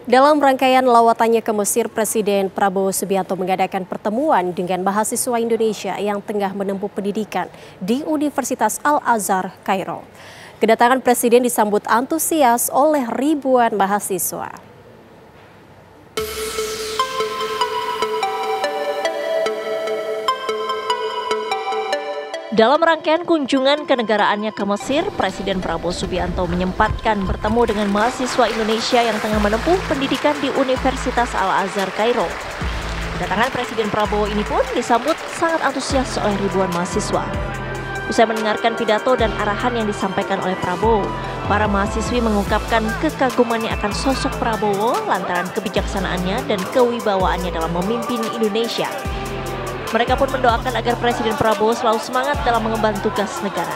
Dalam rangkaian lawatannya ke Mesir, Presiden Prabowo Subianto mengadakan pertemuan dengan mahasiswa Indonesia yang tengah menempuh pendidikan di Universitas Al-Azhar, Kairo. Kedatangan Presiden disambut antusias oleh ribuan mahasiswa. Dalam rangkaian kunjungan kenegaraannya ke Mesir, Presiden Prabowo Subianto menyempatkan bertemu dengan mahasiswa Indonesia yang tengah menempuh pendidikan di Universitas Al-Azhar, Kairo. Kedatangan Presiden Prabowo ini pun disambut sangat antusias oleh ribuan mahasiswa. Usai mendengarkan pidato dan arahan yang disampaikan oleh Prabowo, para mahasiswi mengungkapkan kekagumannya akan sosok Prabowo lantaran kebijaksanaannya dan kewibawaannya dalam memimpin Indonesia. Mereka pun mendoakan agar Presiden Prabowo selalu semangat dalam mengemban tugas negara.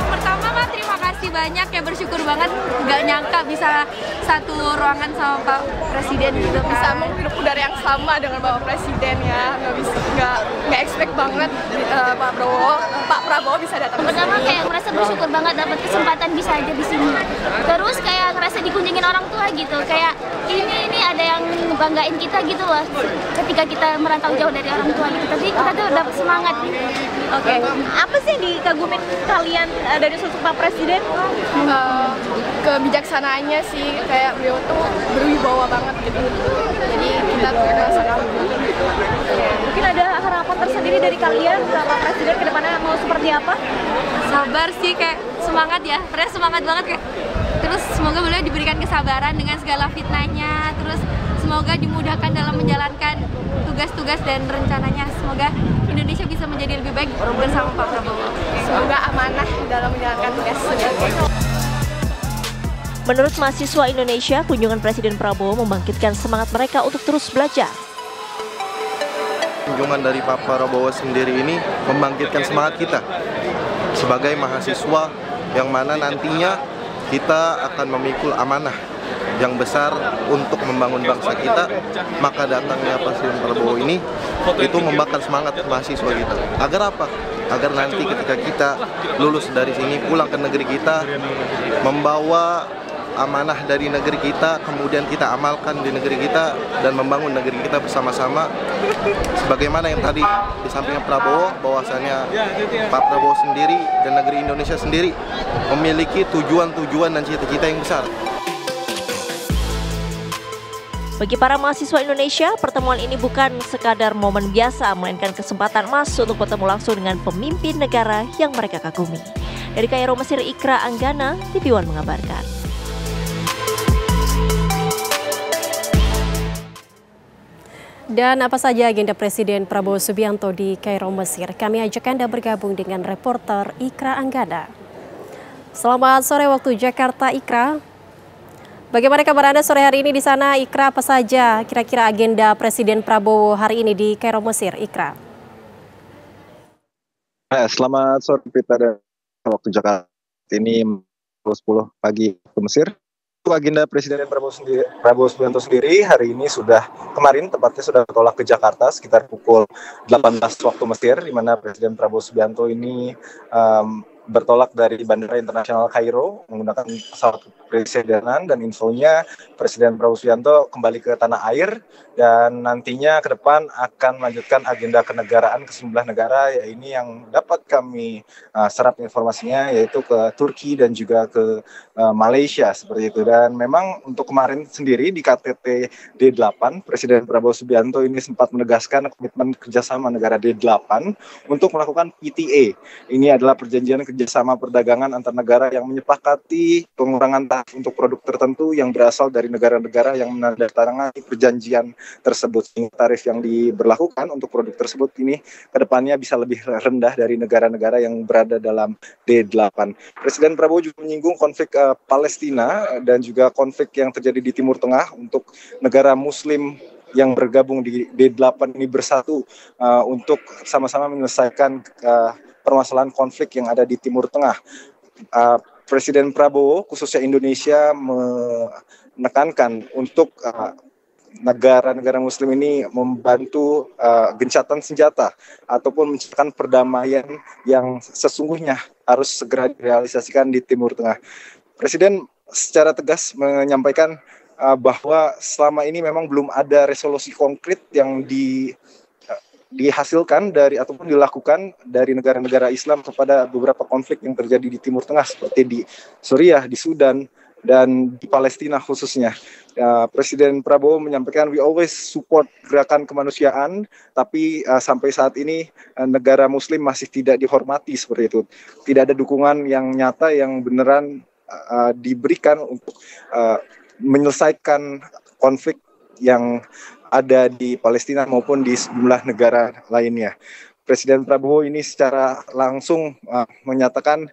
Pertama terima kasih banyak, ya bersyukur banget, nggak nyangka bisa satu ruangan sama Pak Presiden gitu kan. Bisa menghirup udara yang sama dengan Bapak Presiden ya, nggak expect banget Pak Prabowo bisa datang. Pertama kayak merasa bersyukur banget dapat kesempatan bisa aja di sini. Terus kayak ngerasa dikunjungin orang tua gitu, kayak ini ada yang ngebanggain kita gitu loh ketika kita merantau jauh dari orang tua gitu. Tapi kita tuh dapat semangat gitu. Oke. Apa sih yang dikagumin kalian dari sosok Pak Presiden? Kebijaksanaannya sih, kayak beliau tuh berwibawa banget gitu. Jadi kita tuh merasa kagum. Mungkin ada harapan tersendiri dari kalian ke Pak Presiden ke depannya mau seperti apa? Sabar sih, kayak semangat ya, terus semangat banget kayak. Terus semoga beliau diberikan kesabaran dengan segala fitnahnya, terus semoga dimudahkan dalam menjalankan tugas-tugas dan rencananya. Semoga Indonesia bisa menjadi lebih baik bersama Pak Prabowo. Semoga amanah dalam menjalankan tugas. Menurut mahasiswa Indonesia, kunjungan Presiden Prabowo membangkitkan semangat mereka untuk terus belajar. Kunjungan dari Pak Prabowo sendiri ini membangkitkan semangat kita sebagai mahasiswa yang mana nantinya kita akan memikul amanah yang besar untuk membangun bangsa kita. Maka datangnya Presiden Prabowo ini itu membakar semangat mahasiswa kita. Agar apa? Agar nanti ketika kita lulus dari sini pulang ke negeri kita, membawa amanah dari negeri kita, kemudian kita amalkan di negeri kita dan membangun negeri kita bersama-sama. Sebagaimana yang tadi disampaikan Prabowo, bahwasannya Pak Prabowo sendiri dan negeri Indonesia sendiri memiliki tujuan-tujuan dan cita-cita yang besar. Bagi para mahasiswa Indonesia, pertemuan ini bukan sekadar momen biasa, melainkan kesempatan emas untuk bertemu langsung dengan pemimpin negara yang mereka kagumi. Dari Kairo, Mesir, Ikra Anggana, TV One mengabarkan. Dan apa saja agenda Presiden Prabowo Subianto di Kairo, Mesir? Kami ajak Anda bergabung dengan reporter Ikra Anggana. Selamat sore waktu Jakarta, Ikra. Bagaimana kabar Anda sore hari ini di sana, Ikra? Apa saja kira-kira agenda Presiden Prabowo hari ini di Kairo, Mesir, Ikra? Selamat sore, Pita, dan waktu Jakarta ini 10 pagi ke Mesir. Agenda Presiden Prabowo Subianto sendiri hari ini kemarin tepatnya sudah bertolak ke Jakarta sekitar pukul 18 waktu Mesir, di mana Presiden Prabowo Subianto ini bertolak dari Bandara Internasional Kairo menggunakan pesawat kepresidenan, dan infonya Presiden Prabowo Subianto kembali ke tanah air dan nantinya ke depan akan melanjutkan agenda kenegaraan ke sejumlah negara, ya ini yang dapat kami serap informasinya, yaitu ke Turki dan juga ke Malaysia seperti itu. Dan memang untuk kemarin sendiri di KTT D8, Presiden Prabowo Subianto ini sempat menegaskan komitmen kerjasama negara D8 untuk melakukan PTA. Ini adalah perjanjian kerjasama perdagangan antar negara yang menyepakati pengurangan tarif untuk produk tertentu yang berasal dari negara-negara yang menandatangani perjanjian tersebut. Tarif yang diberlakukan untuk produk tersebut ini kedepannya bisa lebih rendah dari negara-negara yang berada dalam D8. Presiden Prabowo juga menyinggung konflik Palestina dan juga konflik yang terjadi di Timur Tengah untuk negara Muslim yang bergabung di D8 ini bersatu untuk sama-sama menyelesaikan permasalahan konflik yang ada di Timur Tengah. Presiden Prabowo, khususnya Indonesia, menekankan untuk negara-negara Muslim ini membantu gencatan senjata ataupun menciptakan perdamaian yang sesungguhnya harus segera direalisasikan di Timur Tengah. Presiden secara tegas menyampaikan bahwa selama ini memang belum ada resolusi konkret yang dihasilkan dari ataupun dilakukan dari negara-negara Islam kepada beberapa konflik yang terjadi di Timur Tengah seperti di Suriah, di Sudan, dan di Palestina khususnya. Presiden Prabowo menyampaikan we always support gerakan kemanusiaan, tapi sampai saat ini negara Muslim masih tidak dihormati seperti itu. Tidak ada dukungan yang nyata yang beneran diberikan untuk menyelesaikan konflik yang ada di Palestina maupun di sejumlah negara lainnya. Presiden Prabowo ini secara langsung menyatakan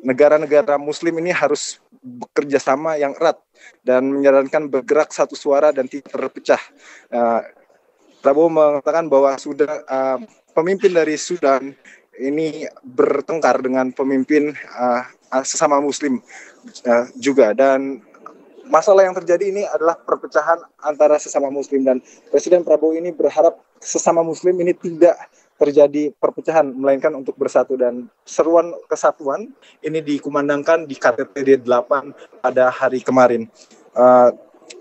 negara-negara Muslim ini harus bekerja sama yang erat dan menyarankan bergerak satu suara dan tidak terpecah. Prabowo mengatakan bahwa sudah pemimpin dari Sudan ini bertengkar dengan pemimpin sesama Muslim juga, dan masalah yang terjadi ini adalah perpecahan antara sesama Muslim, dan Presiden Prabowo ini berharap sesama Muslim ini tidak terjadi perpecahan melainkan untuk bersatu, dan seruan kesatuan ini dikumandangkan di KTT 8 pada hari kemarin.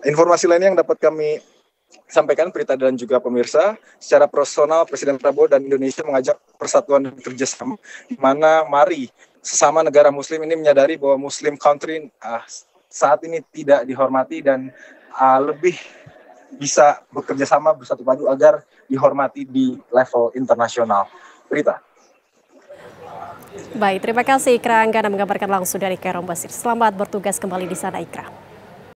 Informasi lainnya yang dapat kami sampaikan Prita dan juga pemirsa, secara personal Presiden Prabowo dan Indonesia mengajak persatuan dan kerjasama, di mana mari sesama negara Muslim ini menyadari bahwa Muslim country saat ini tidak dihormati dan lebih bisa bekerja sama bersatu padu agar dihormati di level internasional. Prita. Baik, terima kasih Ikra Anggana mengabarkan langsung dari Kairo, Mesir. Selamat bertugas kembali di sana, Ikra.